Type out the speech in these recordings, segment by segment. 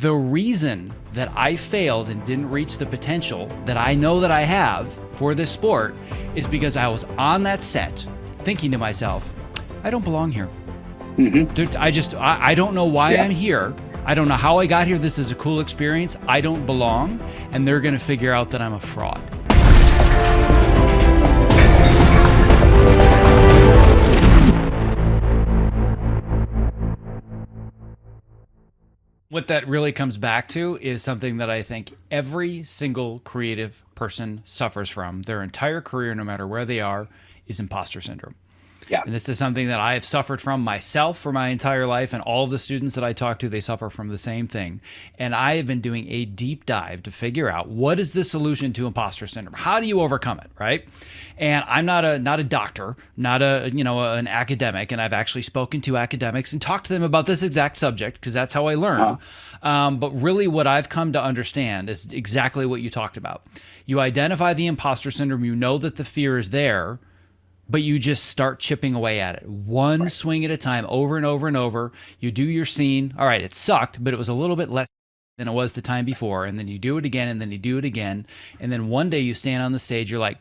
The reason that I failed and didn't reach the potential that I know that I have for this sport is because I was on that set thinking to myself, I don't belong here. I don't know why I'm here. I don't know how I got here. This is a cool experience. I don't belong. And they're going to figure out that I'm a fraud. What that really comes back to is something that I think every single creative person suffers from their entire career, no matter where they are, is imposter syndrome. Yeah. And this is something that I have suffered from myself for my entire life, and all of the students that I talk to, they suffer from the same thing. And I have been doing a deep dive to figure out what is the solution to imposter syndrome? How do you overcome it, right? And I'm not a doctor, not an academic, and I've actually spoken to academics and talked to them about this exact subject because that's how I learn. But really what I've come to understand is exactly what you talked about. You identify the imposter syndrome, you know that the fear is there, but you just start chipping away at it one swing at a time, over and over and over. You do your scene. All right, it sucked, but it was a little bit less than it was the time before. And then you do it again, and then you do it again. And then one day you stand on the stage, you're like,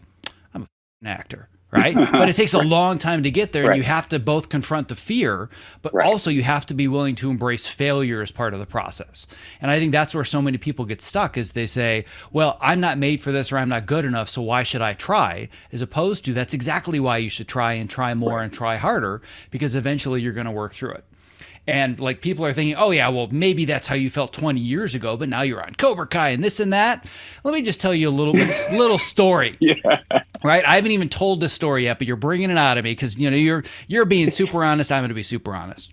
I'm an actor, right? But it takes a long time to get there. And you have to both confront the fear, but also you have to be willing to embrace failure as part of the process. And I think that's where so many people get stuck, is they say, well, I'm not made for this, or I'm not good enough, so why should I try? As opposed to, that's exactly why you should try and try more and try harder, because eventually you're going to work through it. And like, people are thinking, oh yeah, well, maybe that's how you felt 20 years ago, but now you're on Cobra Kai and this and that. Let me just tell you a little story. Right? I haven't even told this story yet, but you're bringing it out of me because you're being super honest. I'm going to be super honest.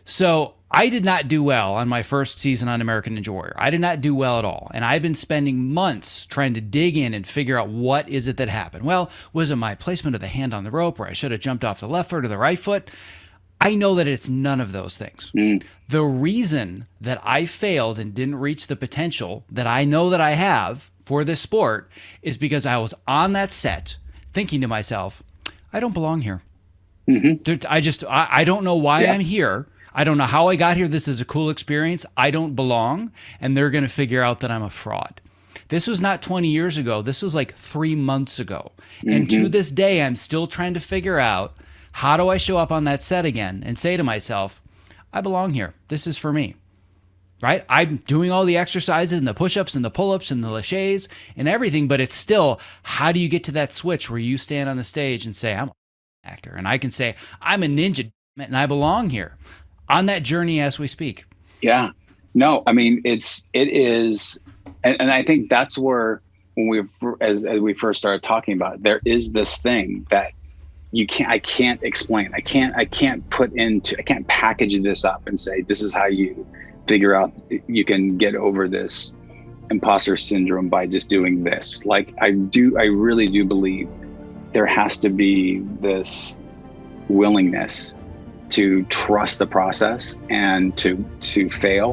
So I did not do well on my first season on American Ninja Warrior. I did not do well at all. And I've been spending months trying to dig in and figure out what is it that happened. Well, was it my placement of the hand on the rope, where I should have jumped off the left foot or the right foot? I know that it's none of those things. The reason that I failed and didn't reach the potential that I know that I have for this sport is because I was on that set thinking to myself, I don't belong here. I don't know why I'm here. I don't know how I got here. This is a cool experience. I don't belong. And they're going to figure out that I'm a fraud. This was not 20 years ago. This was like 3 months ago. And to this day, I'm still trying to figure out, how do I show up on that set again and say to myself, I belong here. This is for me, right? I'm doing all the exercises and the push-ups and the pull-ups and the laches and everything, but it's still, how do you get to that switch where you stand on the stage and say, I'm an actor, and I can say, I'm a ninja and I belong here, on that journey as we speak. Yeah, no, I mean, it is, and I think that's where, when as we first started talking about it, there is this thing that I can't explain. I can't package this up and say, this is how you figure out you can get over this imposter syndrome by just doing this. Like, I really do believe there has to be this willingness to trust the process and to fail,